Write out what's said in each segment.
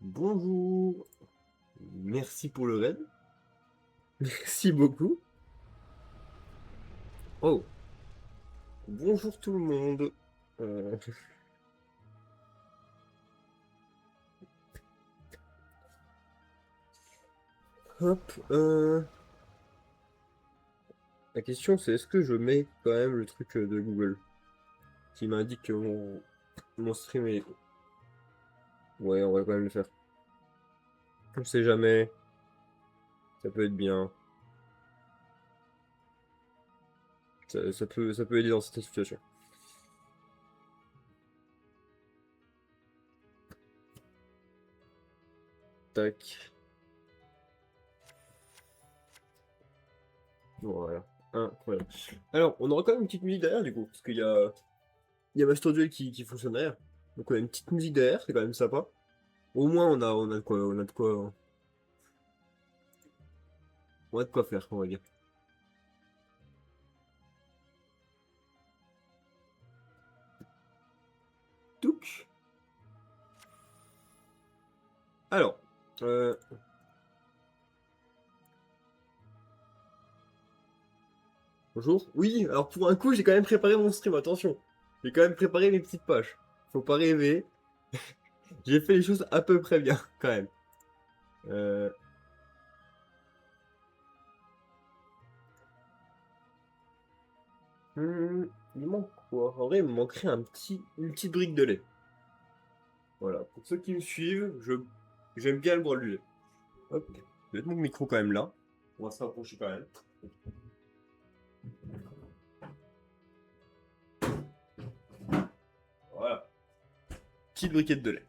Bonjour, merci pour le raid. Merci beaucoup. Oh, bonjour tout le monde. Euh, Hop, la question c'est est-ce que je mets quand même le truc de Google qui m'indique que mon stream est... Ouais, on va quand même le faire. On sait jamais, ça peut être bien. Ça peut aider dans cette situation. Tac. Voilà. Incroyable. Alors, on aura quand même une petite musique derrière du coup, parce qu'il y a Master Duel qui fonctionne derrière. Donc on a une petite musique derrière, c'est quand même sympa. Au moins on a de quoi faire, on va dire. Touc. Alors, euh, bonjour. Oui, alors pour un coup, j'ai quand même préparé mon stream, attention. J'ai quand même préparé mes petites pages. Faut pas rêver. J'ai fait les choses à peu près bien, quand même. Euh... il manque quoi? En vrai, il me manquerait une petite brique de lait. Voilà, pour ceux qui me suivent, j'aime bien le boire du lait. Hop, je vais mettre mon micro quand même là. On va se rapprocher quand même. Voilà, petite briquette de lait.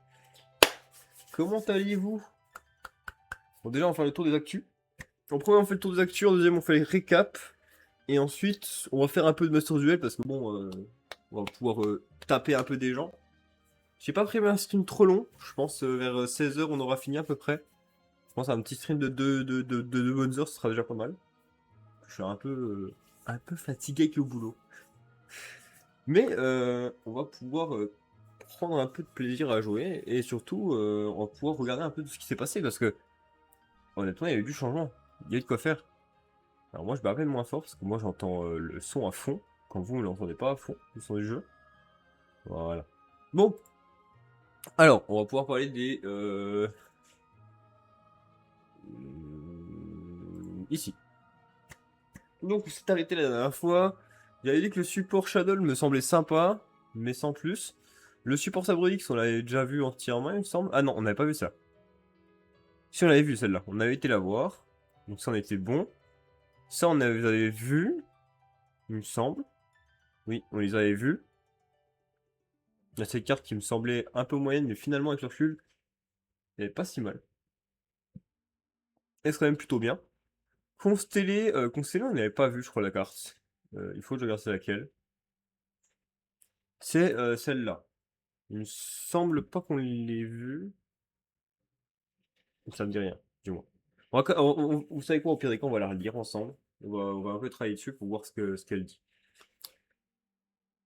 Comment allez-vous? Bon, déjà, on va faire le tour des actus. En premier, on fait le tour des actus. En deuxième, on fait les récaps. Et ensuite, on va faire un peu de Master Duel parce que bon, on va pouvoir taper un peu des gens. J'ai pas prévu un stream trop long. Je pense vers 16 h, on aura fini à peu près. Je pense un petit stream de 2 bonnes heures, ce sera déjà pas mal. Je suis un peu fatigué avec le boulot. Mais on va pouvoir prendre un peu de plaisir à jouer. Et surtout, on va pouvoir regarder un peu de ce qui s'est passé parce que honnêtement, il y a eu du changement. Il y a eu de quoi faire. Alors moi je m'appelle moins fort parce que moi j'entends le son à fond, quand vous ne l'entendez pas à fond, le son du jeu. Voilà. Bon, alors on va pouvoir parler des... ici. Donc c'est arrêté la dernière fois, j'avais dit que le support Shadow me semblait sympa, mais sans plus. Le support Sabre X on l'avait déjà vu entièrement il me semble. Ah non, on n'avait pas vu ça. Si on avait vu celle-là, on avait été la voir, donc ça en était bon. Ça on avait vu, il me semble. Oui, on les avait vus. Il y a cette carte qui me semblait un peu moyenne, mais finalement avec le recul, elle est pas si mal. Elle est quand même plutôt bien. Constellé, on n'avait pas vu, je crois, la carte. Il faut que je regarde c'est laquelle. C'est celle-là. Il me semble pas qu'on l'ait vue. Ça me dit rien, du moins. Vous savez quoi, au pire des cas, on va la relire ensemble. On va un peu travailler dessus pour voir ce qu'elle dit.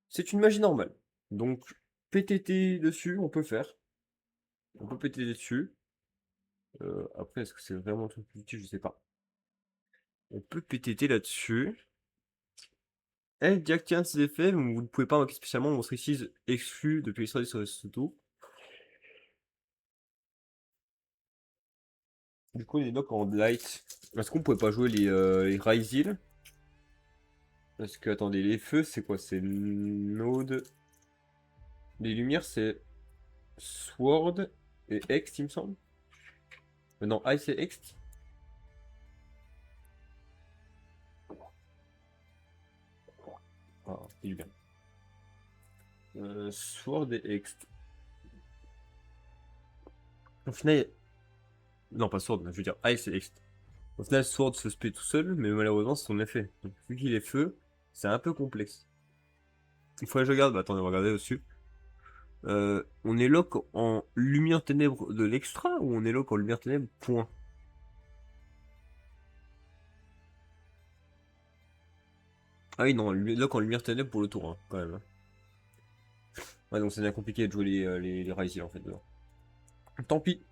C'est une magie normale. Donc, PTT dessus, on peut faire. On peut PTT dessus. Après, est-ce que c'est vraiment un truc utile? Je sais pas. On peut PTT là-dessus. Elle déactive ses effets, vous ne pouvez pas invoquer spécialement monstre ici exclu depuis l'extrait sur Soto. Du coup, les knock en light. Est-ce qu'on pouvait pas jouer les Ryzil? Parce que, attendez, les feux, c'est quoi? C'est Node. Les lumières, c'est Sword et Ext, il me semble. Non, Ice et Ext. Ah, c'est du bien. Sword et Ext. Au final, non, pas Sword, je veux dire Ice et Ext. Au final, Sword se spé tout seul, mais malheureusement, c'est son effet. Donc, vu qu'il est feu, c'est un peu complexe. Il faudrait que je regarde, bah attendez, on va regarder dessus. On est lock en lumière ténèbres de l'extra ou on est lock en lumière ténèbres point? Ah oui, non, lock en lumière ténèbres pour le tour, hein, quand même. Hein. Ouais, donc c'est bien compliqué de jouer les Ryzen en fait dedans. Tant pis.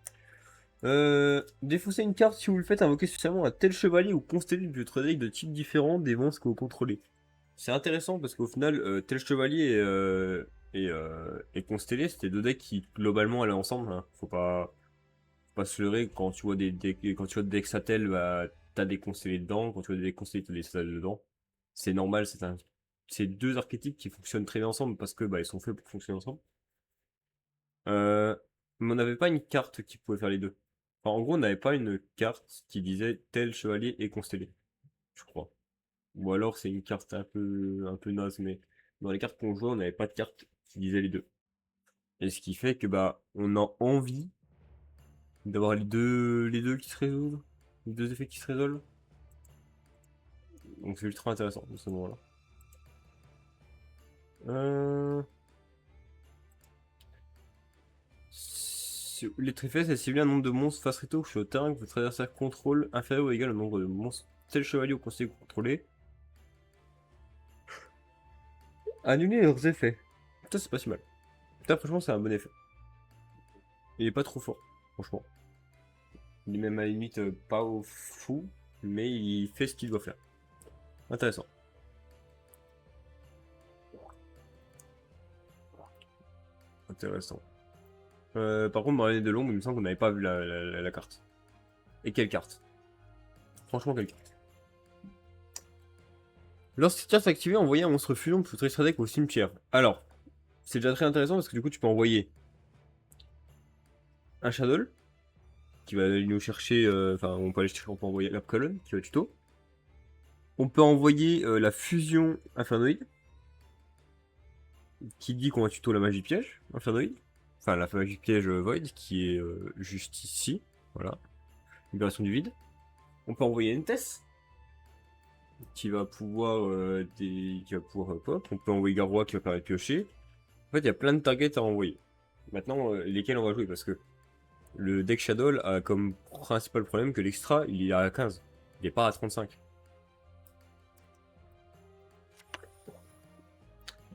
Défausser une carte si vous le faites invoquer spécialement un tel chevalier ou consteller de votre deck de types différents des monstres que vous contrôlez. C'est intéressant parce qu'au final, tel chevalier et constellé, c'était deux decks qui globalement allaient ensemble, hein. Faut pas se leurrer quand tu vois quand tu vois des decks Satel, bah, t'as des constellés dedans, quand tu vois des decks constellés, t'as des Satel dedans. C'est normal, c'est deux archétypes qui fonctionnent très bien ensemble parce que bah, ils sont faits pour fonctionner ensemble. Euh, mais on n'avait pas une carte qui pouvait faire les deux. Enfin, en gros, on n'avait pas une carte qui disait tel chevalier est constellé, je crois. Ou alors c'est une carte un peu naze, mais dans les cartes qu'on jouait, on n'avait pas de carte qui disait les deux. Et ce qui fait que bah on a envie d'avoir les deux qui se résolvent, les deux effets qui se résolvent. Donc c'est ultra intéressant de ce moment-là. Euh... Les Trifles, c'est cibler un nombre de monstres face réto ou au terrain que votre adversaire contrôle inférieur ou égal au nombre de monstres tel chevalier ou conseiller contrôlé. Annuler leurs effets. Ça c'est pas si mal. Ça franchement c'est un bon effet. Il est pas trop fort, franchement. Il est même à la limite pas au fou, mais il fait ce qu'il doit faire. Intéressant. Intéressant. Par contre, dans l'année de l'ombre, il me semble qu'on n'avait pas vu la carte. Et quelle carte? Franchement, quelle carte? Lorsque cette carte est activée, envoyer un monstre fusion de votre extra deck au cimetière. Alors, c'est déjà très intéressant parce que du coup, tu peux envoyer un Shadow qui va aller nous chercher. Enfin, on peut aller chercher, on peut envoyer la colonne qui va tuto. On peut envoyer la fusion infernoïde qui dit qu'on va tuto la magie piège infernoïde. Enfin, la magie piège void qui est juste ici. Voilà. Libération du vide. On peut envoyer une Tess qui va pouvoir pop. On peut envoyer Garrois qui va permettre de piocher. En fait, il y a plein de targets à envoyer. Maintenant, lesquels on va jouer parce que le deck Shadow a comme principal problème que l'extra il est à 15. Il est pas à 35.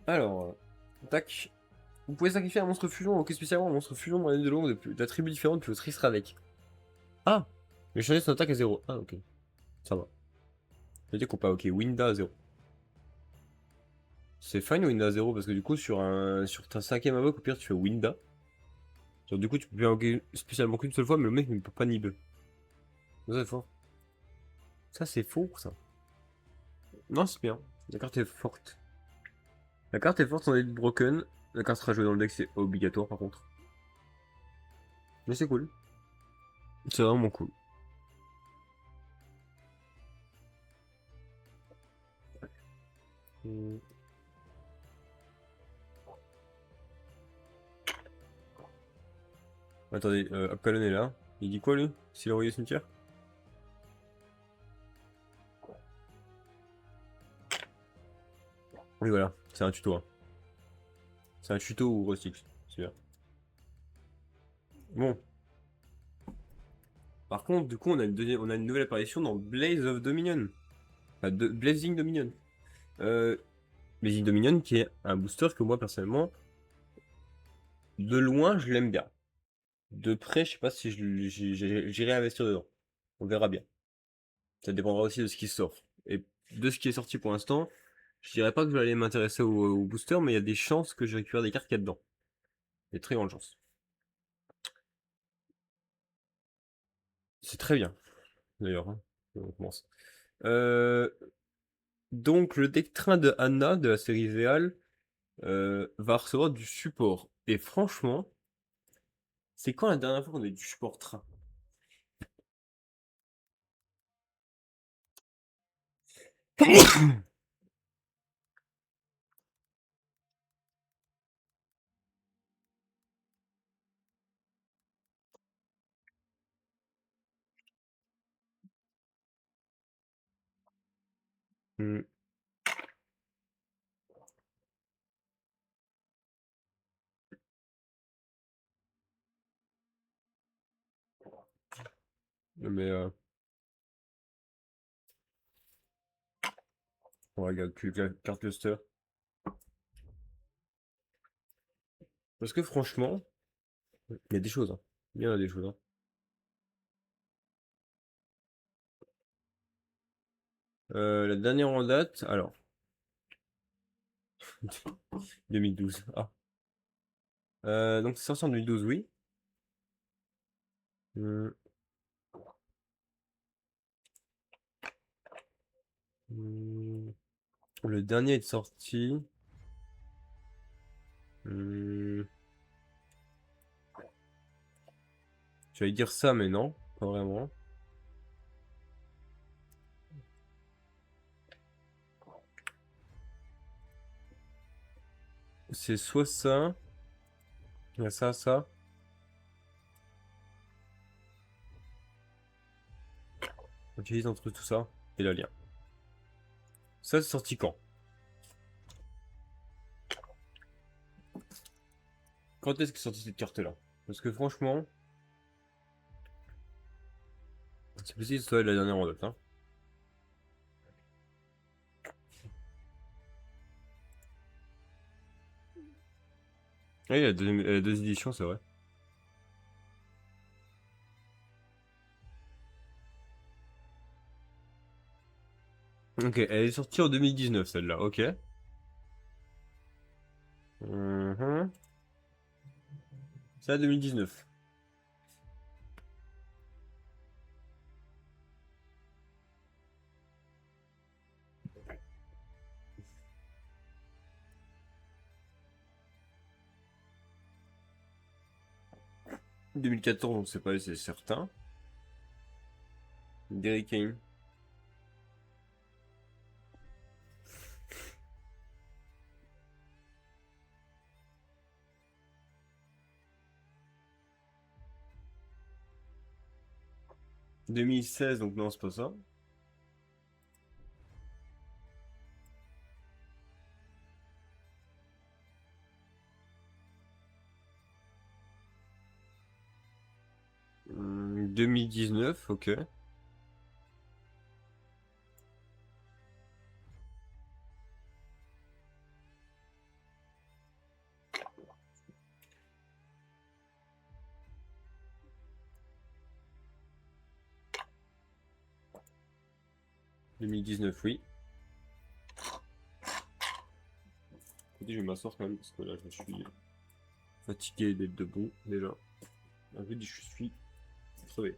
Alors, tac. Vous pouvez sacrifier un monstre fusion, ok spécialement un monstre fusion moyen de longue d'attributs différents depuis votre extra deck. Ah, mais changer son attaque à 0. Ah, ok. Ça va. Je dire qu'on peut, ok, Winda à 0. C'est fine Winda à 0 parce que du coup, sur ta cinquième invoque, au pire, tu fais Winda. Genre, du coup, tu peux bien invoquer spécialement qu'une seule fois, mais le mec ne peut pas nib. Ça, c'est fort. Ça, c'est faux, ça. Non, c'est bien. La carte est forte. La carte est forte sans être broken. La carte sera jouée dans le deck, c'est obligatoire par contre. Mais c'est cool. C'est vraiment cool. Hmm. Attendez, Abkalon est là. Il dit quoi lui? S'il a envoyé au cimetière? Oui, voilà, c'est un tuto. Hein. C'est un tuto ou recycle, c'est bien. Bon. Par contre, du coup, on a une nouvelle apparition dans Blaze of Dominion. Enfin, Blazing Dominion. Euh, Blazing Dominion qui est un booster que moi, personnellement, de loin, je l'aime bien. De près, je sais pas si j'irai investir dedans. On verra bien. Ça dépendra aussi de ce qui sort. Et de ce qui est sorti pour l'instant, je dirais pas que je vais aller m'intéresser au booster, mais il y a des chances que je récupère des cartes qu'il y a dedans. Des très grandes chances. C'est très bien, d'ailleurs. Hein. On commence. Euh, donc, le deck train de Anna de la série Véal va recevoir du support. Et franchement, c'est quand la dernière fois qu'on a eu du support train? Hmm, mais on regarde plus la carte cluster. Parce que franchement, il y a des choses. Hein. Il y en a des choses. Hein. La dernière en date, alors. 2012. Ah. Donc c'est sorti en 2012, oui. Hmm, hmm. Le dernier est sorti. Hmm, J'allais dire ça, mais non, pas vraiment. C'est soit ça, il y a ça. On utilise entre tout ça et le lien. Ça, c'est sorti quand? Quand est-ce que sorti cette carte-là? Parce que franchement, c'est possible que ce soit la dernière en date, hein. Oui, il y a deux éditions, c'est vrai. Ok, elle est sortie en 2019, celle-là, ok. Mhm. C'est à 2019. 2014, on ne sait pas, c'est certain. Derrick Kane. 2016, donc non, c'est pas ça. 2019, ok. 2019, oui. Écoutez, je vais m'asseoir quand même, parce que là, je suis fatigué d'être debout, déjà. En fait, je suis crevé.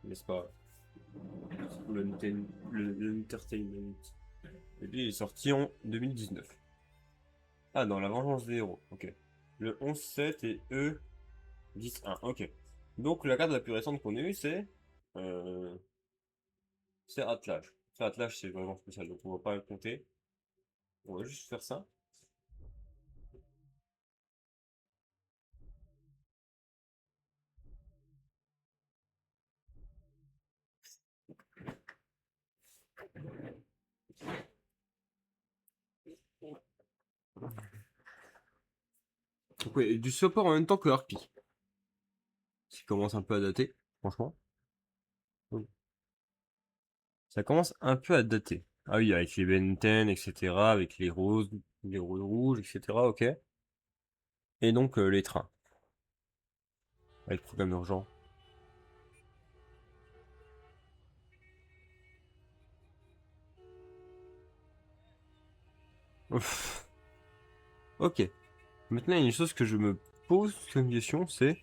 N'est-ce pas? C'est pour l'entertainment. Et lui, il est sorti en 2019. Ah, dans La Vengeance des Héros, ok. Le 11-7 et E 10-1, ok. Donc, la carte la plus récente qu'on ait eue, euh, c'est Attelage. C'est Attelage, c'est vraiment spécial, donc on va pas le compter. On va juste faire ça. Donc, ouais, du support en même temps que Harpy. Ce qui commence un peu à dater, franchement. Ça commence un peu à dater. Ah oui, avec les Ben 10, etc., avec les roses rouges, etc., ok. Et donc les trains, avec programme urgent. Ouf. Ok. Maintenant, il y a une chose que je me pose comme question, c'est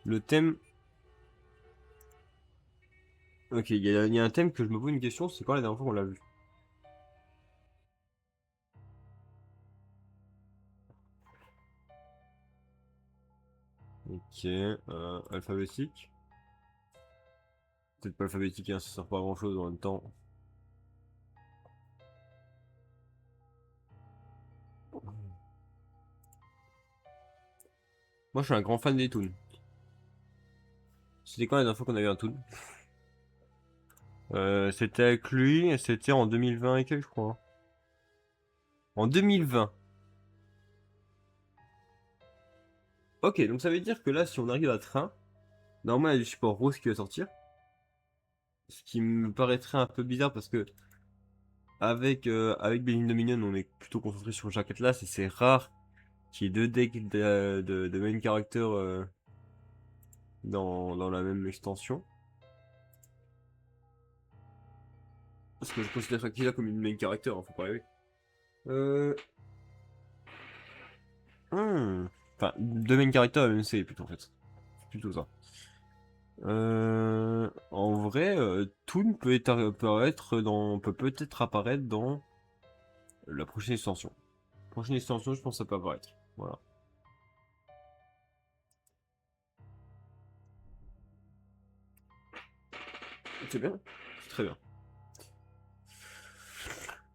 le thème. Ok, il y a un thème que je me pose une question, c'est quand la dernière fois qu'on l'a vu? Ok, alphabétique. Peut-être pas alphabétique, hein, ça sert pas à grand chose en même temps. Moi, je suis un grand fan des toons. C'était quand la dernière fois qu'on a eu un toon? C'était avec lui, et c'était en 2020 et quelques, je crois. En 2020. Ok, donc ça veut dire que là, si on arrive à train, normalement, il y a du support rose qui va sortir. Ce qui me paraîtrait un peu bizarre parce que avec Being Dominion, on est plutôt concentré sur Jack Atlas et c'est rare qu'il y ait deux decks de main character dans la même extension. Parce que je considère Akira comme une main character, hein, faut pas rêver. Euh... Enfin, deux main characters MMC plutôt en fait. C'est plutôt ça. En vrai, Toon peut peut-être apparaître dans la prochaine extension. Prochaine extension, je pense que ça peut apparaître. Voilà. C'est bien. C'est très bien.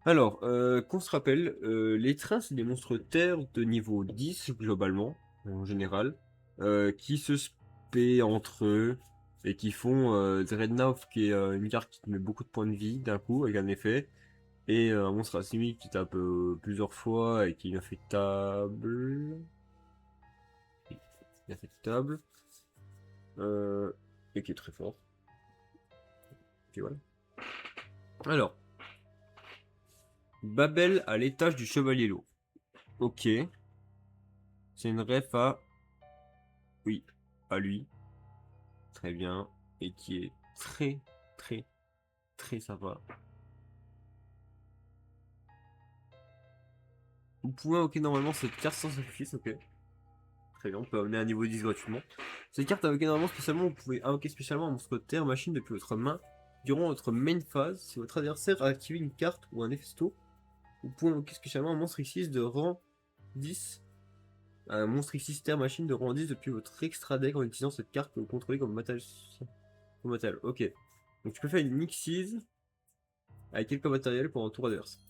Alors, qu'on se rappelle, les trains, c'est des monstres terre de niveau 10, globalement, en général, qui se spé entre eux, et qui font Dreadnought, qui est une carte qui te met beaucoup de points de vie d'un coup, avec un effet, et un monstre asymique qui tape plusieurs fois, et qui est inaffectable. Inaffectable. Euh, et qui est très fort. Et voilà. Alors, Babel à l'étage du Chevalier Lourd. Ok. C'est une ref à... Oui, à lui. Très bien. Et qui est très, très, très sympa. Vous pouvez invoquer normalement cette carte sans sacrifice, ok. Très bien, on peut amener à niveau 10 gratuitement. Cette carte invoquée normalement spécialement, vous pouvez invoquer spécialement un monstre terre machine depuis votre main. Durant votre main phase, si votre adversaire a activé une carte ou un Héphaïsto, vous pouvez invoquer spécialement un monstre X6 de rang 10. Un monstre X6 terre machine de rang 10 depuis votre extra deck en utilisant cette carte que vous contrôlez comme matériel. Comme matériel, ok. Donc tu peux faire une X6 avec quelques matériels pour un tour adverse.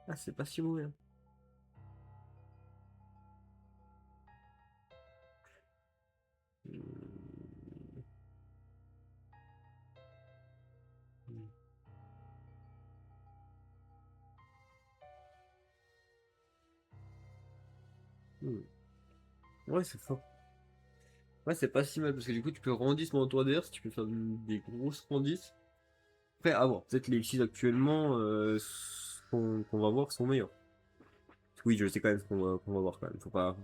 Ah, c'est pas si mauvais, hein. Hmm. Ouais, c'est fort. Ouais, c'est pas si mal parce que du coup, tu peux rendre mon tour adverse, tu peux faire des grosses rendis. Après, à voir. Peut-être les X actuellement qu'on va voir sont meilleurs. Oui, je sais quand même ce qu'on va voir quand même. Faut pas.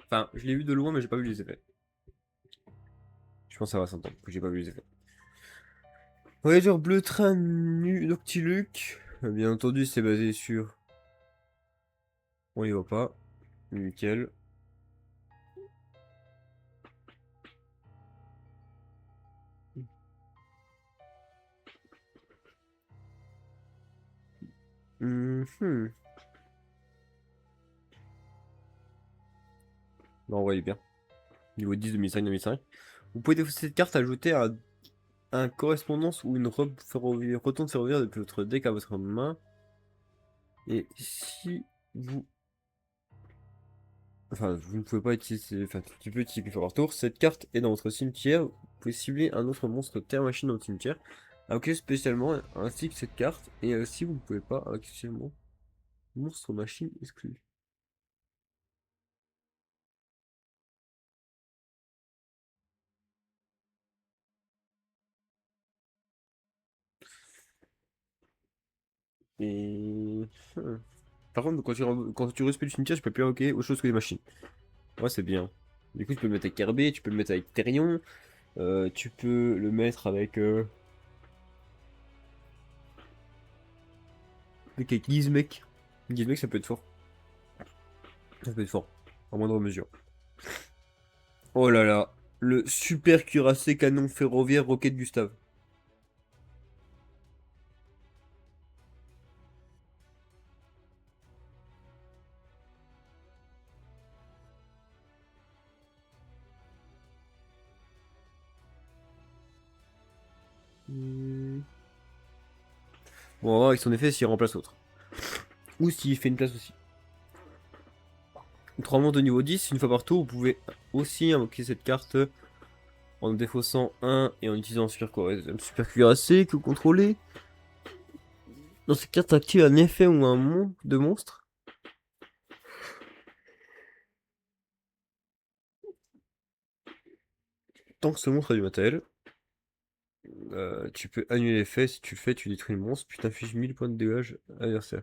Enfin, je l'ai vu de loin, mais j'ai pas vu les effets. Je pense que ça va s'entendre que j'ai pas vu les effets. Voyageur bleu train Noctiluc. Bien entendu, c'est basé sur. On y voit pas. Nickel. Mhm. Non, on voit bien. Niveau 10, 2005, 2005. Vous pouvez défausser cette carte, ajouter un correspondance ou une robe ferroviaire, retourne ferroviaire depuis votre deck à votre main. Et si vous. Enfin, vous ne pouvez pas utiliser. Enfin, tu peux utiliser plusieurs tour. Cette carte est dans votre cimetière. Vous pouvez cibler un autre monstre terre machine dans votre cimetière. Ok, spécialement, ainsi que cette carte. Et si vous ne pouvez pas, actuellement, monstre machine exclu. Et. Par contre, quand tu respectes le cimetière, je peux plus invoquer autre chose que des machines. Ouais, c'est bien. Du coup, tu peux le mettre avec Kerbe, tu peux le mettre avec Therion, tu peux le mettre avec Gizmek. Gizmek, ça peut être fort. Ça peut être fort. En moindre mesure. Oh là là. Le super cuirassé canon ferroviaire Roquette Gustave. Bon, on va voir avec son effet s'il remplace l'autre. Ou s'il fait une place aussi. Autrement de niveau 10, une fois par tour, vous pouvez aussi invoquer cette carte en défaussant un et en utilisant un super cuirassé que vous contrôlez. Dans cette carte active un effet ou un de monstre. Tant que ce monstre a du matériel, tu peux annuler l'effet. Si tu le fais, tu détruis le monstre, puis t'infliges 1000 points de dégâts à l'adversaire.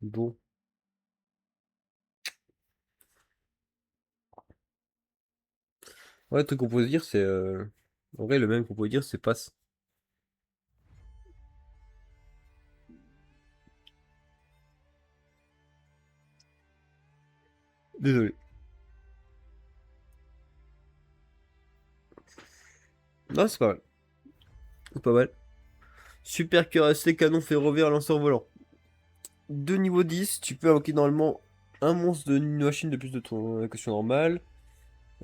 Bon. Ouais, le truc qu'on peut dire, c'est... En vrai, le même qu'on peut dire, c'est passe. Désolé. Non, c'est pas mal. C'est pas mal. Super cuirassé, canon ferroviaire, lanceur volant. De niveau 10, tu peux invoquer normalement un monstre d'une machine de plus de ton invocation normale.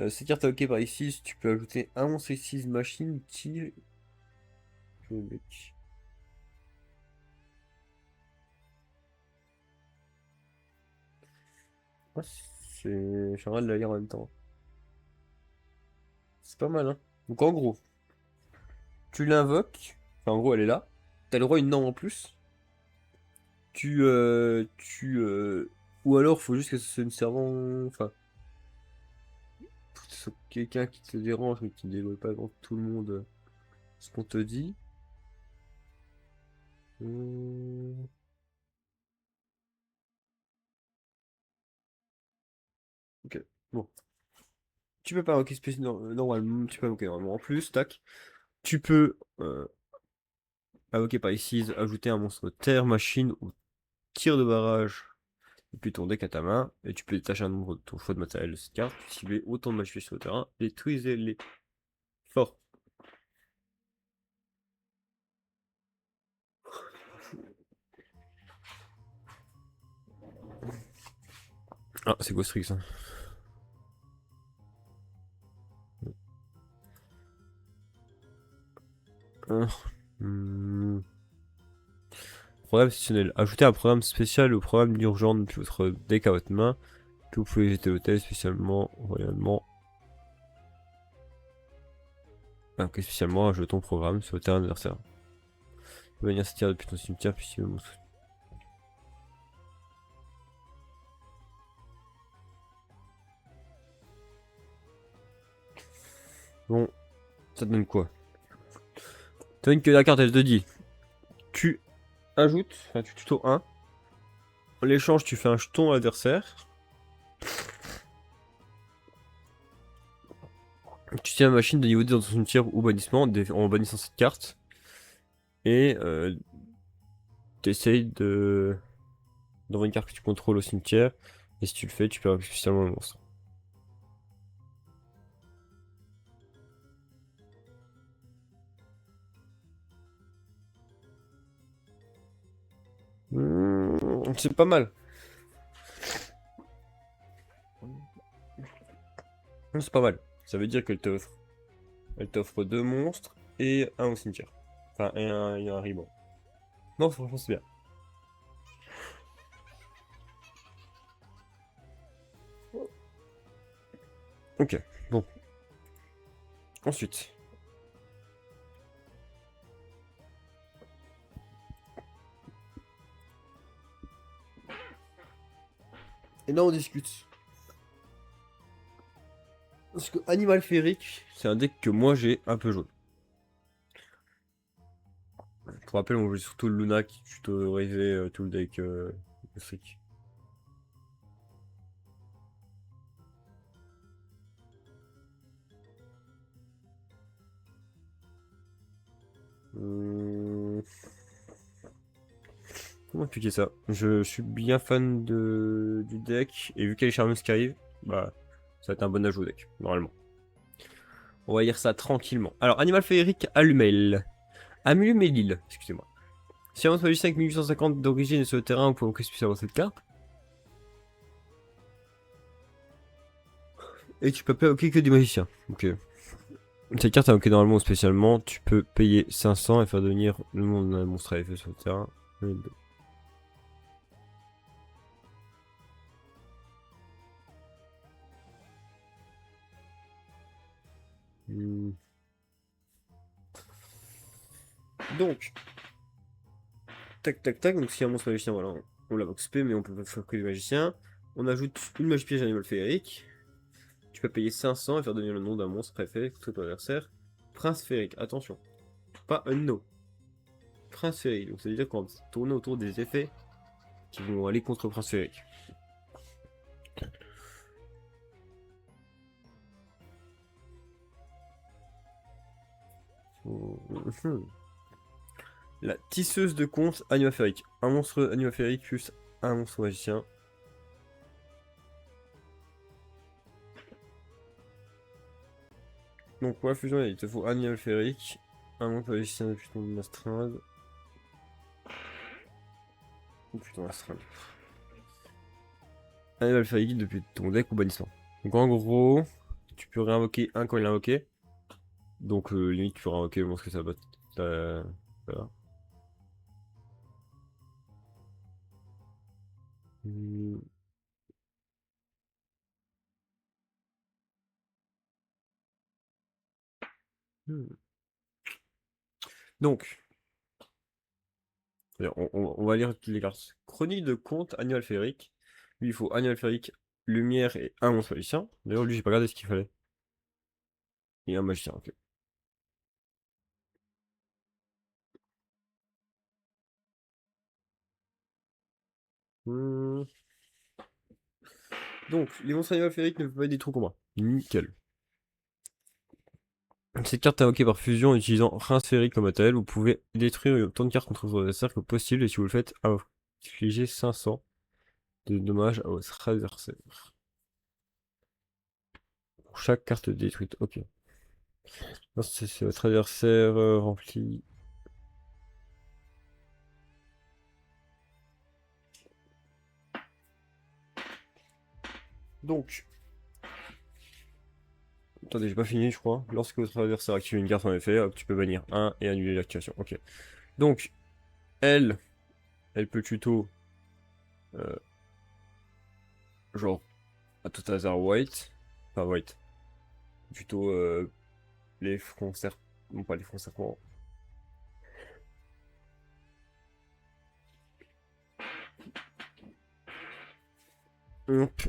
Ces cartes invoquées par ici, tu peux ajouter un monstre ici machine qui... Ouais, c'est... Je suis en train de la lire en même temps. C'est pas mal, hein. Donc en gros, tu l'invoques. Enfin, en gros, elle est là. T'as le droit à une norme en plus. Ou alors, faut juste que ce soit une servante... Enfin, faut que ce soit quelqu'un qui te dérange, mais qui ne dévoile pas devant tout le monde ce qu'on te dit. Hmm, Ok. Bon. Tu peux pas invoquer normalement. Tu peux invoquer normalement en plus. Tac. Tu peux invoquer par ici, ajouter un monstre terre, machine ou tir de barrage depuis ton deck à ta main. Et tu peux détacher un nombre de ton choix de matériel de cette carte. Cibler autant de magies sur le terrain. Détruisez-les. Fort. Ah, c'est Ghostrix, ça. Hein. Hmm. Programme exceptionnel. Ajoutez un programme spécial au programme d'urgence depuis votre deck à votre main. Que vous pouvez jeter au test spécialement, royalement. Ok, spécialement un jeton programme sur le terrain adversaire. Tu peux venir se tirer depuis ton cimetière, puis si le monstre. Bon, ça te donne quoi? Ça donne que la carte, elle te dit. Tu ajoutes, enfin tu tuto 1. En l'échange, tu fais un jeton à l'adversaire. Tu tiens la machine de niveau 10 dans ton cimetière ou bannissement en bannissant cette carte. Et t'essayes d'envoyer une carte que tu contrôles au cimetière. Et si tu le fais, tu peux spécialement le monstre. C'est pas mal. C'est pas mal. Ça veut dire qu'elle t'offre. Elle t'offre deux monstres et un au cimetière. Enfin, et un ribbon. Non, franchement, c'est bien. Ok, bon. Ensuite. Et là, on discute. Parce que Animal Féerique, c'est un deck que moi j'ai un peu joué. Pour rappel, on jouait surtout le Luna qui tutorisait tout le deck Strict. Hum, Comment expliquer ça? Je suis bien fan du deck, et vu qu'il y a les Charmeuse qui arrivent, bah, ça va être un bon ajout au deck, normalement. On va lire ça tranquillement. Alors, Animal Féerique, Allumel. Allumel, excusez-moi. Si un magicien avec 1850 d'origine est sur le terrain, vous pouvez envoyer spécialement cette carte. Et tu peux pas invoquer que des magiciens. Ok. Cette carte est invoquée normalement ou spécialement. Tu peux payer 500 et faire devenir le monde d'un monstre à effet sur le terrain. Hmm. Donc, tac tac tac. Donc, si un monstre magicien, voilà, on l'invoque spé, mais on peut pas faire que des magiciens. On ajoute une magie piège animal féerique. Tu peux payer 500 et faire devenir le nom d'un monstre préfet contre ton adversaire. Prince féerique, attention. Pas un no. Prince féerique, donc ça veut dire qu'on va tourner autour des effets qui vont aller contre Prince Eric. La tisseuse de contes animaférique. Un monstre animaférique plus un monstre magicien. Donc pour la fusion, il te faut un animaférique, un monstre magicien depuis ton astral. Depuis ton astral. Un animaférique depuis ton deck ou bannissement. Donc en gros, tu peux réinvoquer un quand il est invoqué. Donc limite tu peux réinvoquer le monstre que ça bat. Voilà. Hmm. Donc, on va lire toutes les cartes. Chronique de conte, animal féerique. Lui, il faut animal féerique, lumière et un monstre magicien. D'ailleurs, lui, j'ai pas regardé ce qu'il fallait. Et un magicien, ok. Hmm. Donc, les monstres animal féeriques ne peuvent pas être des trous communs. Nickel. Cette carte est invoquée par fusion en utilisant Rince féerique comme matériel. Vous pouvez détruire autant de cartes contre votre adversaire que possible. Et si vous le faites, infligez 500 de dommages à votre adversaire. Pour chaque carte détruite, ok. C'est votre adversaire rempli. Donc, attendez, j'ai pas fini, je crois. Lorsque votre adversaire active une carte en effet, hop, tu peux bannir un et annuler l'activation. Ok. Donc, elle, elle peut tuto, euh, genre, à tout hasard white. Enfin, white. Tuto les fronts serpents. Non, pas les fronts serpents. Hop.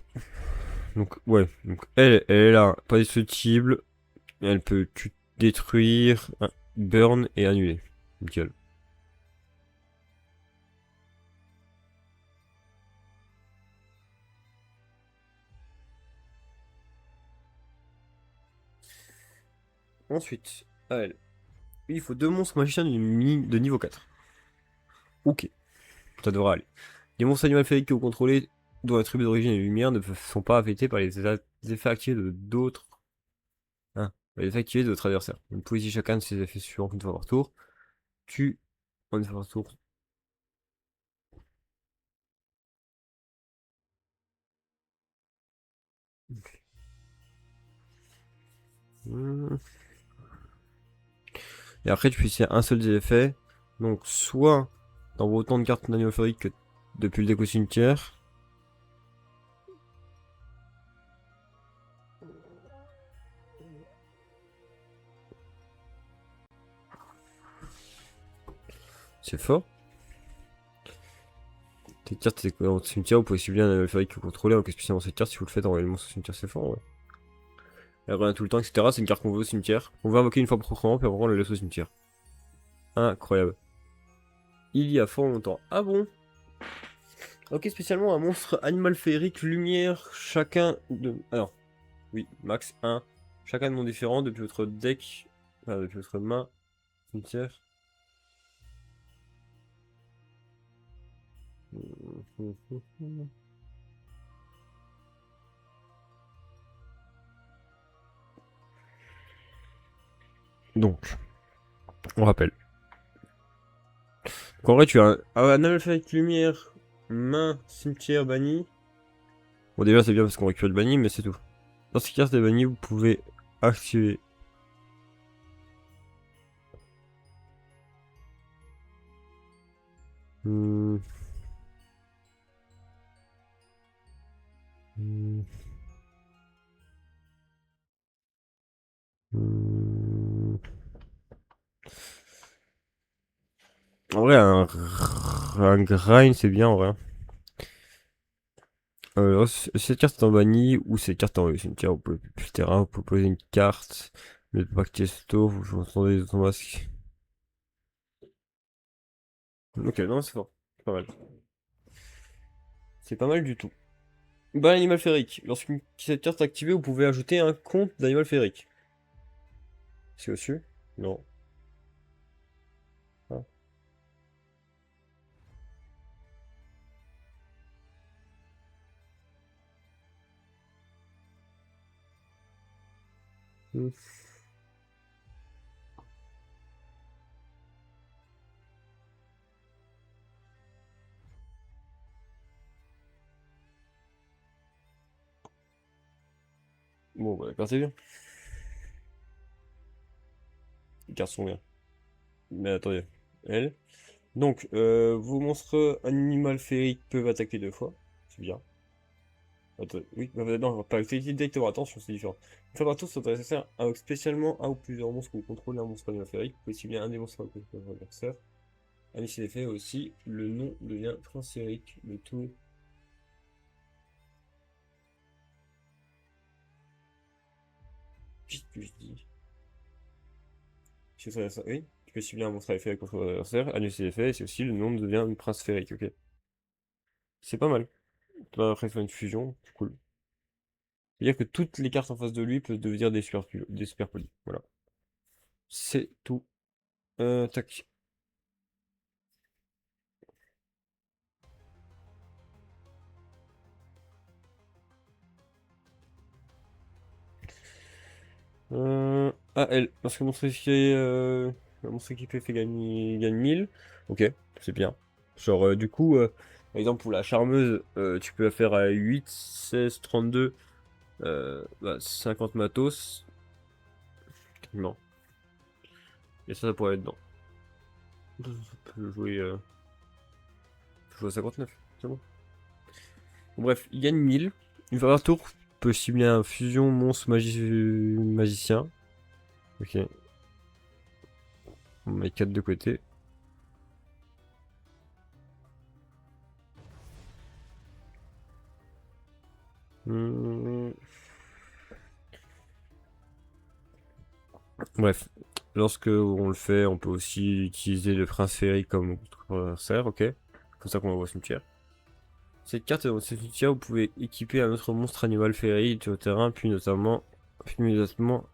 Donc, ouais. Donc, elle est là, pas destructible. Elle peut détruire, burn et annuler. Nickel. Ensuite, à elle. Il faut deux monstres magiciens de niveau 4. Ok, ça devrait aller. Les monstres animaux féeriques que vous contrôlez, dont la tribu d'origine et lumière, ne sont pas affectés par les effets activés de d'autres. Hein, les effets activés de votre adversaire. Vous pouvez utiliser chacun de ces effets suivants une fois par tour. Tu, en une fois par tour. Hmm. Et après, tu peux utiliser un seul des effets. Donc, soit dans autant de cartes animaux féeriques que depuis le déco cimetière. C'est fort. Tes cartes dans votre cimetière, vous pouvez cibler un animal féerique que vous contrôlez, en spécialement cette carte si vous le faites en réellement sur cimetière, c'est fort, ouais. Elle revient tout le temps, etc. C'est une carte qu'on veut au cimetière. On va invoquer une fois proprement, puis après on le laisse au cimetière. Incroyable. Il y a fort longtemps. Ah bon? Ok, spécialement un monstre animal féerique, lumière, chacun de... Alors, oui, max 1. Chacun de noms différents depuis votre deck, enfin, depuis votre main, cimetière. Donc, on rappelle. En vrai, tu as un animal féerique, lumière, main, cimetière, banni. Bon, déjà, c'est bien parce qu'on récupère le banni, mais c'est tout. Dans ces cartes des bannis, vous pouvez activer. Hmm. Hmm. Hmm. En vrai, un grind, c'est bien en vrai. Cette carte est en banni ou cette carte en cimetière, vous pouvez plus le terrain, vous pouvez poser une carte, le pack testo, vous entendez ton masque. Ok, non, c'est fort. C'est pas mal. C'est pas mal du tout. Bah, l'animal féerique. Lorsqu'une cette carte est activée, vous pouvez ajouter un compte d'animal féerique. C'est au-dessus? Non. Ah. Hmm. Bon, bah, la carte est bien. Les cartes sont bien. Mais attendez. Elle. Donc, vos monstres animal féeriques peuvent attaquer 2 fois. C'est bien. Attends, oui, non, pas activité directement, attention, c'est différent. Une fois par tour, c'est nécessaire avec spécialement un ou plusieurs monstres que vous contrôlez un monstre animal féerique. Vous pouvez cibler un des monstres avec votre adversaire. À l'issue des faits aussi, le nom devient prince féerique. Le tout. Qu'est-ce que je dis? Oui, tu peux cibler un monstre féerique contre votre adversaire. Annuler ses effets, et c'est aussi le nom devient une prince féerique, ok. C'est pas mal. Après faire une fusion, c'est cool. C'est-à-dire que toutes les cartes en face de lui peuvent devenir des super polis. Voilà. C'est tout. Tac. Ah, elle. Lorsque le monstre équipé fait gagne 1000. Ok, c'est bien. Genre, du coup, par exemple, pour la charmeuse, tu peux la faire à 8, 16, 32, 50 matos. Non. Et ça pourrait être dedans. Ça peut jouer à 59, c'est bon. Bon, bref, il gagne 1000. Une fois par tour, peut cibler un fusion monstre magicien. Ok. On met 4 de côté. Hmm. Bref, lorsque on le fait, on peut aussi utiliser le prince féerique comme adversaire, ok? Comme ça qu'on va au cimetière. Cette carte est dans le cimetière, vous pouvez équiper un autre monstre animal féerique sur le terrain, puis notamment, immédiatement.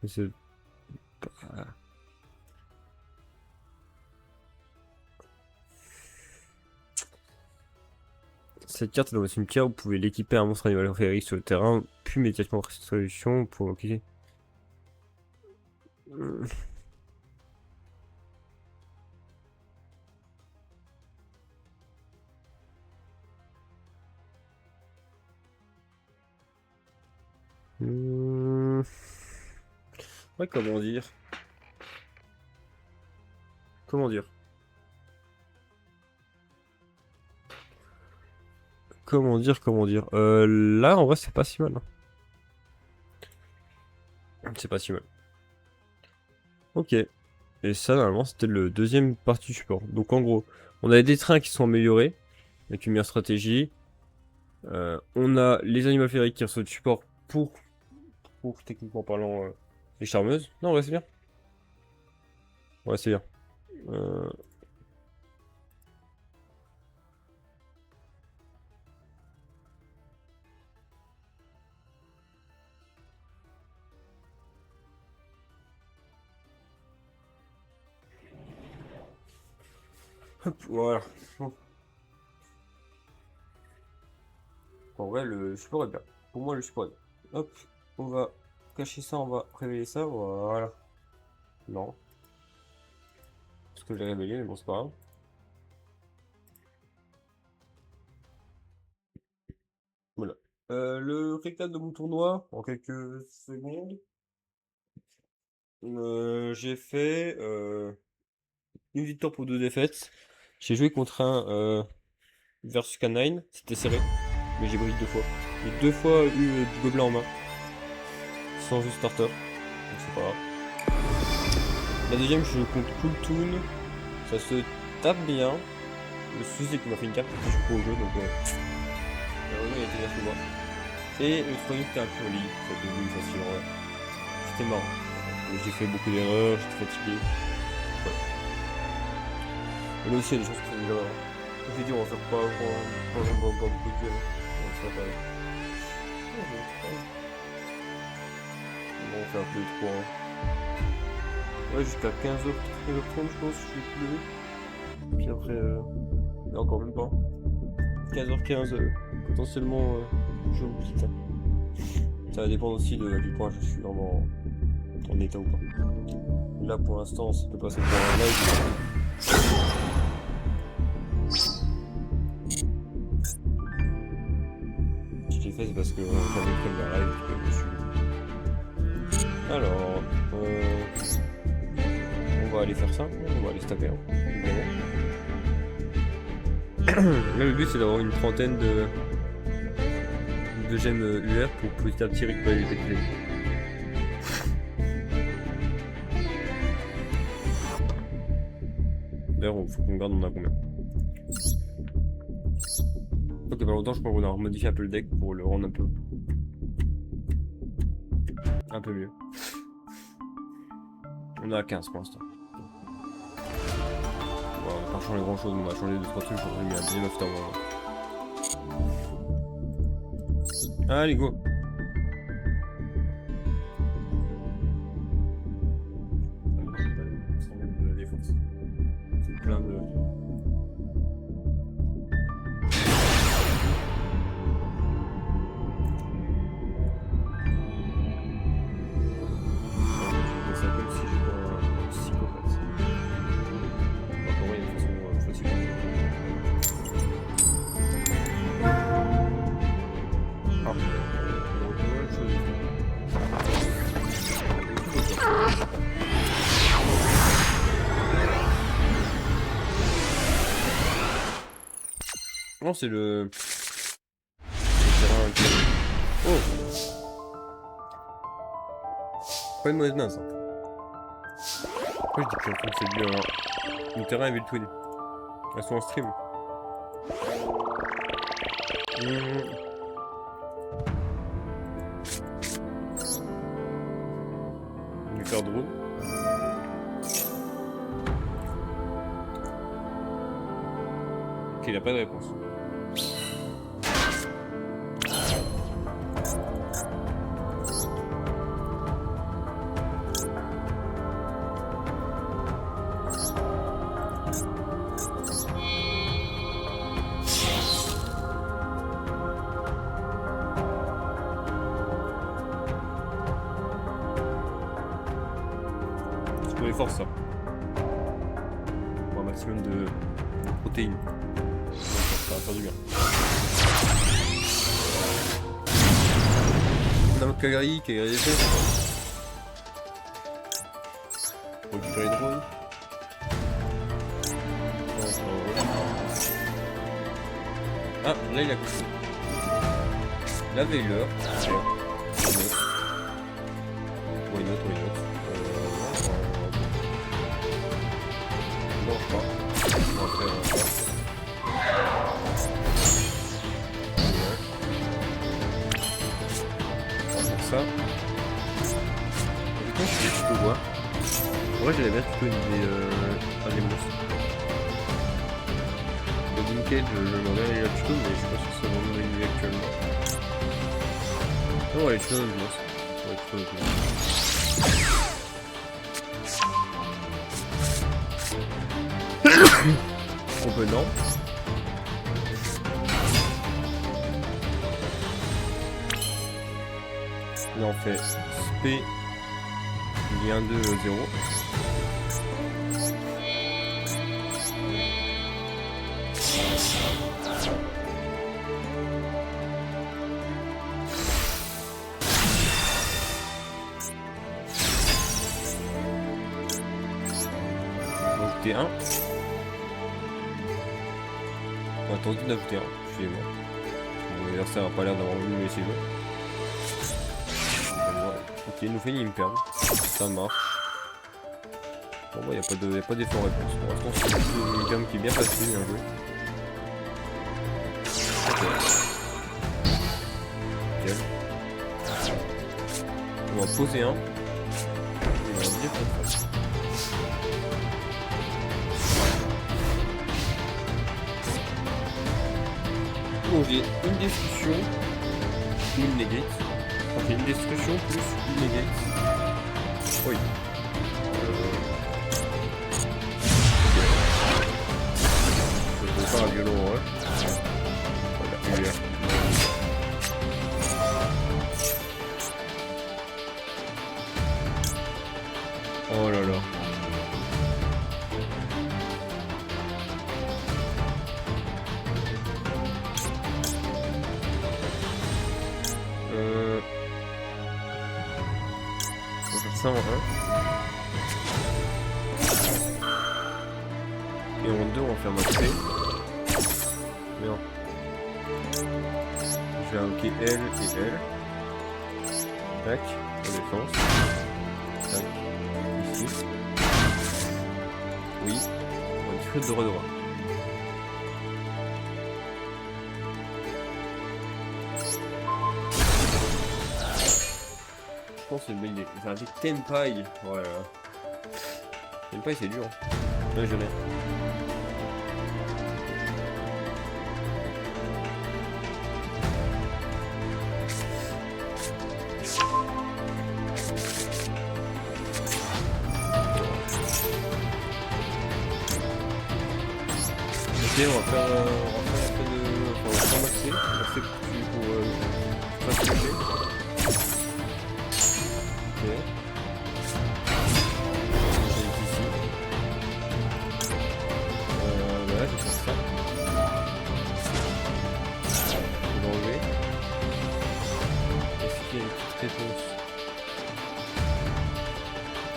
c'est- Cette carte est dans le cimetière, vous pouvez l'équiper un monstre animal féerique sur le terrain, puis immédiatement après cette solution pour ok. Hmm. Ouais, comment dire? Comment dire? Comment dire? Là, en vrai, c'est pas si mal, hein. C'est pas si mal. Ok. Et ça, normalement, c'était le deuxième partie du support. Donc, en gros, on a des trains qui sont améliorés, avec une meilleure stratégie. On a les animaux féeriques qui reçoivent du support pour techniquement parlant, les charmeuses. Non, ouais, c'est bien. Ouais, c'est bien. Euh, Hop, voilà. Bon. En vrai, le support est bien. Pour moi, le support est bien. Hop, on va cacher ça, on va révéler ça. Voilà. Non, parce que je l'ai révélé, mais bon, c'est pas grave. Voilà. Le récap de mon tournoi, en quelques secondes. J'ai fait une victoire pour 2 défaites. J'ai joué contre un versus Canine, c'était serré, mais j'ai brillé 2 fois. J'ai 2 fois eu du gobelin en main, sans jeu starter, donc c'est pas grave. La deuxième, je joue contre Cool Toon, ça se tape bien. Le souci, c'est qu'il m'a fait une carte que je joue pas au jeu, donc malheureusement, il a été bien sous moi. Et le troisième, c'était un curly, ça a été oui, facile, ouais. C'était marrant. J'ai fait beaucoup d'erreurs, j'étais fatigué. Ouais. Et là aussi, il y a des choses qui sont bien. J'ai dit on va faire pas beaucoup de jeux. On va faire on va faire plus de 3. Ouais, jusqu'à 15h, 13h30 je pense, je suis plus. Puis après, et encore même pas. 15h15, potentiellement, je vous quitte. Ça va dépendre aussi du point je suis vraiment en état ou pas. Là pour l'instant, ça peut passer pour un live. Si je l'ai fait, c'est parce que j'avais prévu un live que je suis. Alors, on va aller faire ça, on va aller se taper un, évidemment. Là, le but c'est d'avoir une trentaine de gemmes UR pour petit à petit récupérer les tech plays. D'ailleurs, il faut qu'on regarde on a combien. Ok, pas longtemps, je crois qu'on a modifié un peu le deck pour le rendre un peu mieux. On est à 15 pour l'instant. Bon, on n'a pas changé grand chose, on a changé 2-3 trucs, on a mis un deuxième afterworld. Allez, go! C'est plein de... C'est comme si j'étais un psychopathe. Enfin, pour moi, il y a une façon facile. Ah. Non, c'est le terrain qui... Oh! Pas une mauvaise main, ça. Pourquoi je dis que je c'est bien, alors. Le terrain est Twin. Elles sont en stream. On va faire drone. Ok, il a pas de réponse. C'est pour les forces, ça. Pour un maximum de protéines. Ça va faire du bien. On a notre Kagari qui a gagné des choses. Récupérer le drone. Ah, là il a couché. La Veiler. Ou une autre. Non, pas. On va faire ça. Ça. Putain, je sais tu peux voir. En vrai, j'avais bien plutôt une idée des monstres. Le Linkage, je m'en ai la tuto, mais je sais pas si c'est vraiment une idée actuellement. Non, ouais, les tutos, je pense. Ouais, tuto, on peut non. Là on fait SP lien 2 0. Donc T1. On va tenter d'ajouter un, excusez-moi. Mon adversaire n'a pas l'air d'avoir voulu me laisser jouer. Ok, il nous fait une imperm. Ça marche. Bon, bah, y a pas d'effort réponse. Pour l'instant, c'est une imperm qui est bien passée, bien joué. Nickel. On va poser un. Et on va dire comme ça. donc j'ai une destruction, une negate. Enfin, j'ai une destruction plus une negate. Oui. Je vais faire un violon, ouais. Voilà, UR. Oh là là. On va faire ça en 1. Et en 2, on va faire ma clé. Mais non. Je vais invoquer L et L. Tac, en défense. Tac, ici. Oui. On va faute de droit droit. Je pense que c'est une bonne idée. J'ai invoqué Tenpai. Voilà. Tenpai c'est dur. Ouais, je l'ai. Ok, on va faire un peu de... Enfin, on va faire maxer. Maxer pour pas se toucher. Ok. Ici. Voilà, je vais faire ça. On va enlever. Est-ce qu'il y a une petite réponse?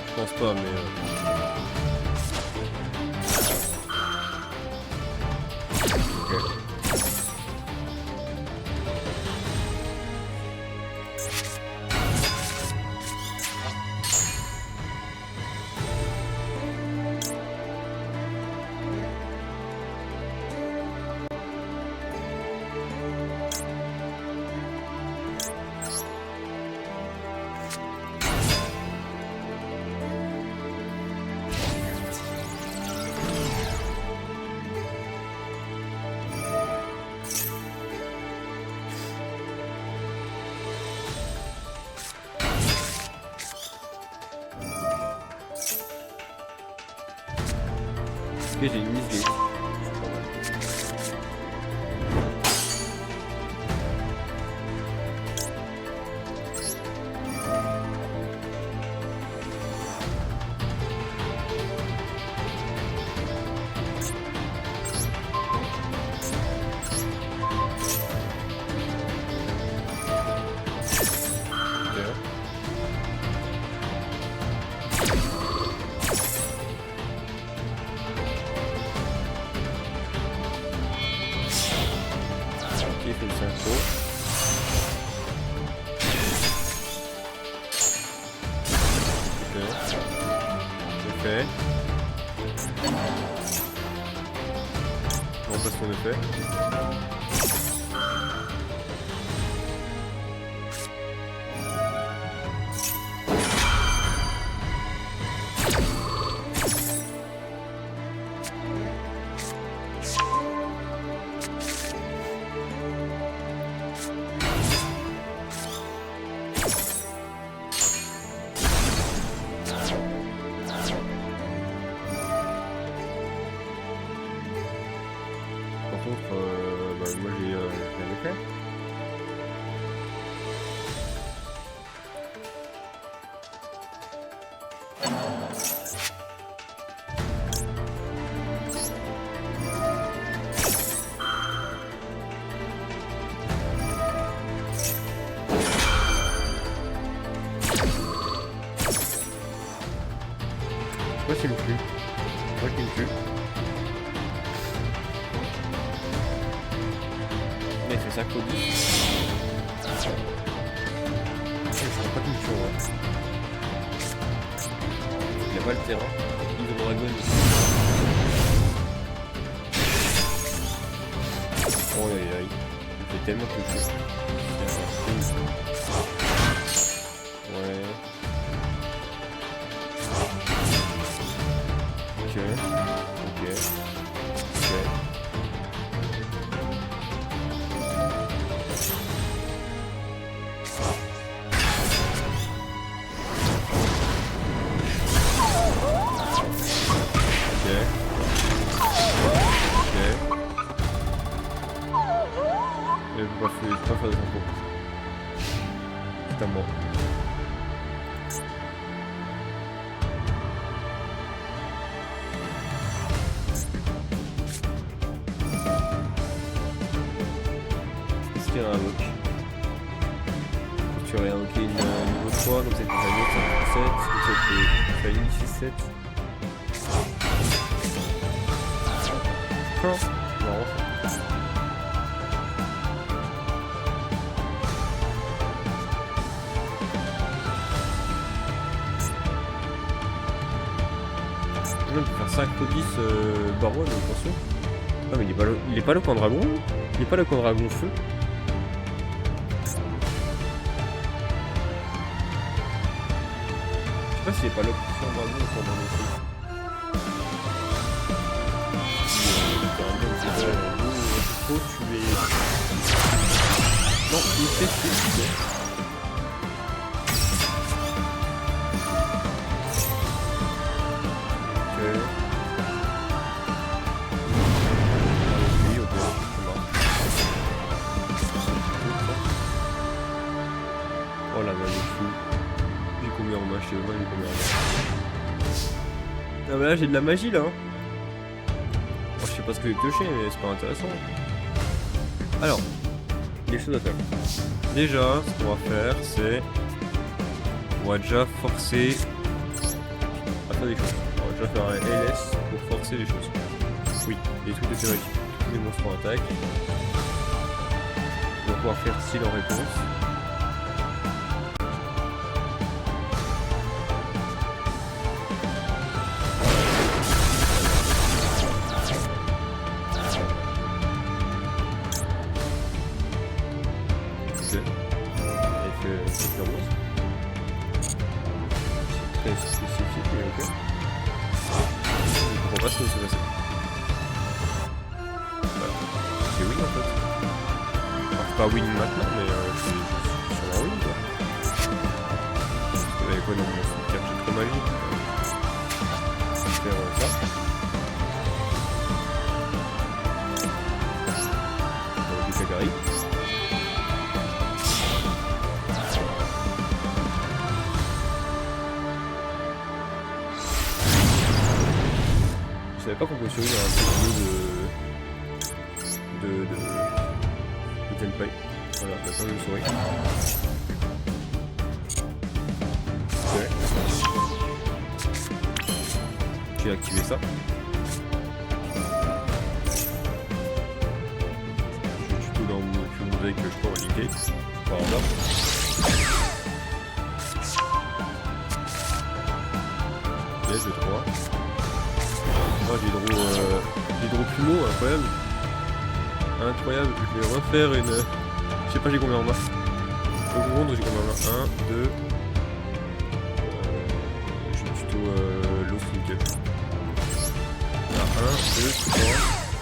Je pense pas, mais... Ok, j'ai une mise gate. C'est pas mal. Ok, fait une synchro. Ok. C'est fait. On passe son effet. Par contre, moi j'ai un effet. Pourquoi c'est le flux? Pourquoi qu'il me tue? Il fait ça qu'au 10. Je sais pas qu'il me tue, ouais. Il a pas le terrain. Hydro-dragon ici. Oh aïe aïe. Il fait tellement que je... Ouais. Ok. Ok. Ok. Mais faut pas faire de tempo. C'est à moi. Est-ce qu'il y a un lock? Tu aurais invoqué une niveau 3, comme ça tu fais une autre 5, 7, comme ça tu fais une 6, 7. Non, marrant. On peut faire 5 ou 10 baronnes, attention. Ah mais il est pas le coin dragon. Il est pas le coin dragon feu. Je sais pas s'il est pas le coin dragon ou coin dragon feu. Faut tuer. Non, il fait ce qu'il fait. Oh la main est fou. J'ai combien en main? Je sais pas, j'ai combien en main. Ah bah là j'ai de la magie là. Hein. Bon, je sais pas ce que j'ai pioché mais c'est pas intéressant. Alors, des choses à faire. Déjà, ce qu'on va faire c'est... On va déjà forcer à faire des choses. On va déjà faire un LS pour forcer les choses. Oui, des trucs de théorie. Tous les monstres en attaque. On va pouvoir faire style en réponse. Très spécifique, mais ok. Je comprends pas ce qui s'est passé. Voilà. C'est win en fait. Alors, c'est pas win maintenant, mais je suis sur un win quoi. Vous avez quoi dans mon carte? J'ai trop magie. Je vais faire ça. Du Kagari. Je savais pas qu'on pouvait survivre à un petit jeu de Tenpai. Voilà, maintenant je le saurai. Ok. J'ai activé ça. Je suis tuto dans mon deck que je peux en linker. Par hasard. Ok, j'ai 3. Oh, j'ai hydro plumeau, incroyable. Incroyable, je vais refaire une... Je sais pas j'ai combien en main. Au gros, j'ai combien en main? 1, 2... je vais tuto Lost Nickel. 1, 2, 3,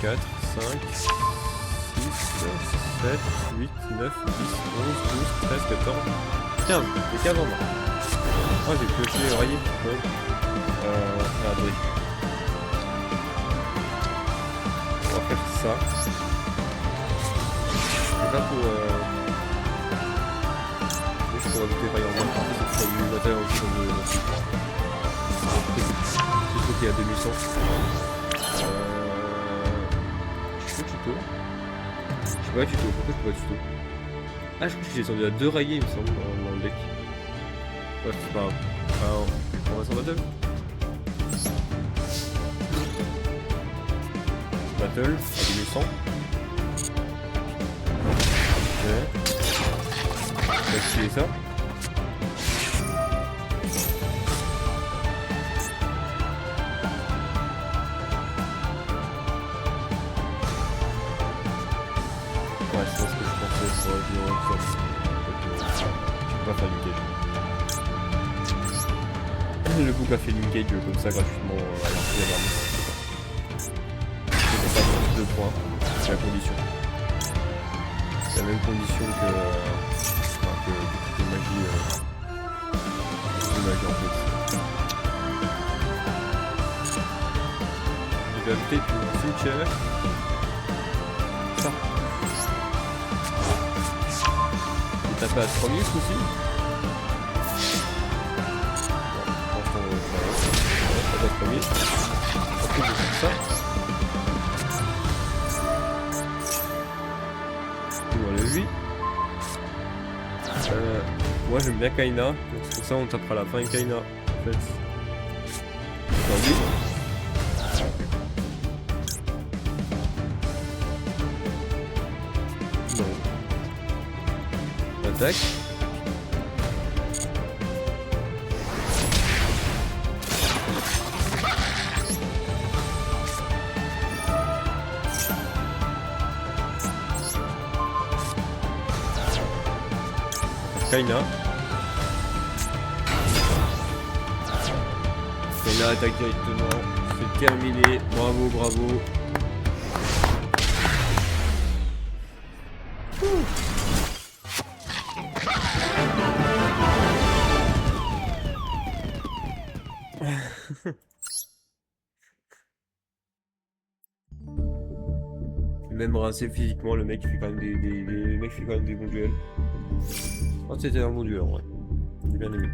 4, 5, 6, 7, 8, 9, 10, 11, 12, 13, 14, 15. J'ai 15 en main. Oh, j'ai pioché rayé. Attendez. On va faire ça. C'est pas pour... Je pourrais ajouter par exemple c'est du matériel en plus de... C'est ce qui est à 2100. Je peux tuto. Je peux pas tuto, pourquoi je peux pas tuto? Ah je crois que j'ai descendu à 2 rayés il me semble dans le deck. Ouais c'est pas grave. Alors, on va sur battle. Battle à 2100. Ok. On va activer ça. Ouais, c'est ce que je pensais pour jouer au top. Je peux pas faire linkage. Le book a fait linkage comme ça gratuitement à l'article de l'armée. C'est pas plus 2 points, c'est la condition. C'est la même condition que de magie en fait. Je vais ajouter une cimetière. Ça. taper à 3000 ce coup-ci. Pas à 3000. Ensuite, je fais ça. On enlève lui. Moi j'aime bien Kaina, donc c'est pour ça on tapera la fin Kaina en fait. Entendu. Non. Attaque. Kaina. Kaina attaque directement. C'est terminé. Bravo, bravo. Même rincé physiquement, le mec fait quand même le mec fait quand même des bons duels. Oh, c'était un bon duel en vrai. J'ai bien aimé.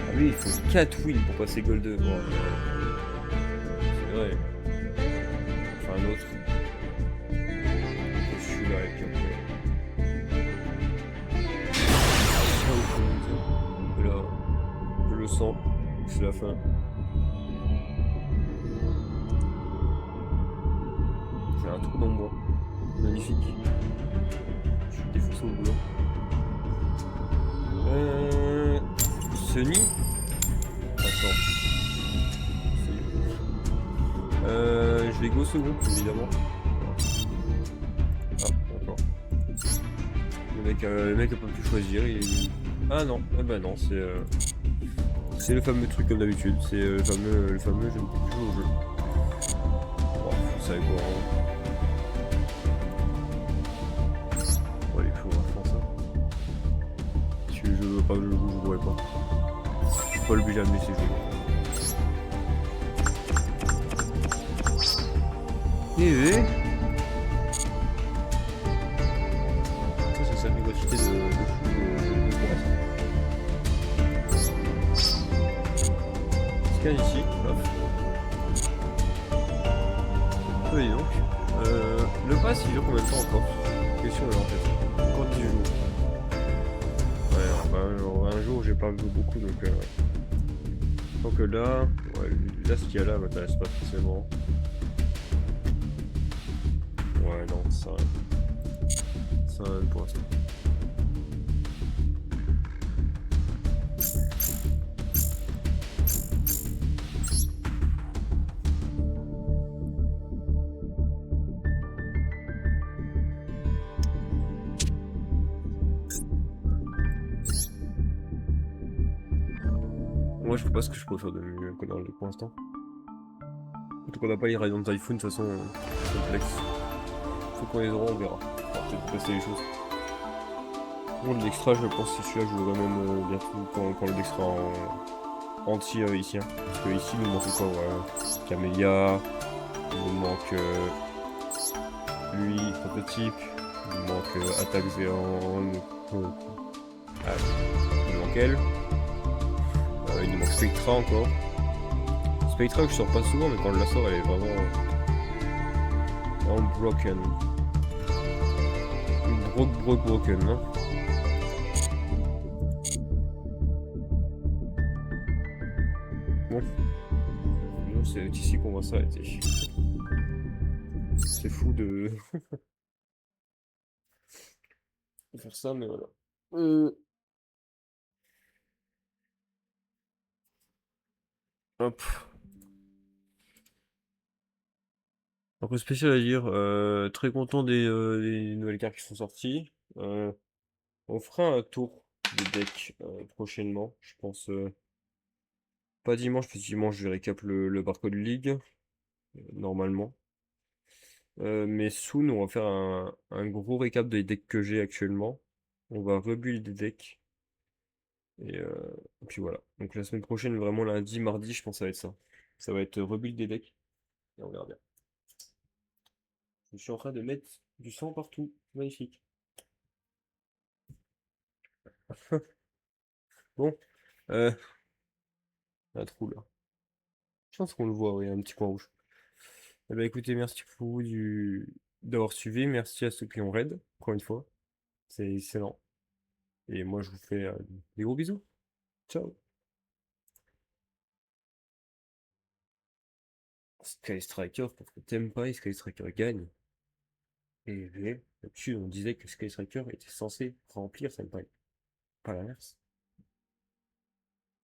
Ah oui, il faut 4 wins pour passer Gold 2. Bon, c'est vrai. Enfin, un autre. Je suis là et puis après. Là, je le sens. C'est la fin. J'ai un trou dans le bois. Magnifique. Je suis défoncé au boulot. Sunny. Attends. Je vais go second, évidemment. Ah, d'accord. Le mec a pas pu choisir. Ah non, eh ben non, c'est le fameux truc comme d'habitude. C'est le fameux je ne peux plus jouer au jeu. Bon, vous savez quoi. Bon, allez, faut voir ça. Si je veux pas le jouer, je jouerai pas. Je suis pas obligé à me laisser jouer. Et ça, c'est sa vivacité de scan ici, hop. Oui donc. Le pass il dure combien de temps encore? Question là en fait. Encore 10 jours. Ouais, enfin, un jour j'ai pas vu beaucoup donc donc là, ouais, là ce qu'il y a là m'intéresse pas forcément. Ouais non, ça pour l'instant. Moi je sais pas ce que je peux faire de mieux que dans le pour l'instant. En tout cas on n'a pas les Radiant Typhoon de toute façon complexe. Faut qu'on les aura, on verra. On va peut-être passer les choses. Bon, l'extra, je pense que celui-là, je jouerai même bientôt quand l'extra en entier ici. Hein. Parce que ici, il nous manque quoi? Ouais. Camélia, il nous manque lui, prototype, il nous manque attaque Zéan, il nous manque elle, il nous manque Spectra encore. Spectra, je sors pas souvent, mais quand je la sors, elle est vraiment broken. Broken, hein. Bon. Non, c'est ici qu'on va s'arrêter. C'est fou de faire ça, mais voilà. Hop. Un peu spécial à dire. Très content des nouvelles cartes qui sont sorties. On fera un tour des decks prochainement. Je pense pas dimanche, parce que dimanche je vais récap le Barcode League. Normalement. Mais soon, on va faire un gros récap des decks que j'ai actuellement. On va rebuild des decks. Et puis voilà. Donc la semaine prochaine, vraiment lundi, mardi, je pense que ça va être ça. Ça va être rebuild des decks. Et on verra bien. Je suis en train de mettre du sang partout. Magnifique. Bon. Un trou là. Je pense qu'on le voit, oui, un petit coin rouge. Eh ben écoutez, merci beaucoup d'avoir suivi. Merci à ceux qui ont raid, encore une fois. C'est excellent. Et moi, je vous fais des gros bisous. Ciao. Sky Striker, parce que t'aimes pas, et Sky Striker gagne. Et d'habitude, on disait que Sky Striker était censé remplir Senpai, pas l'inverse.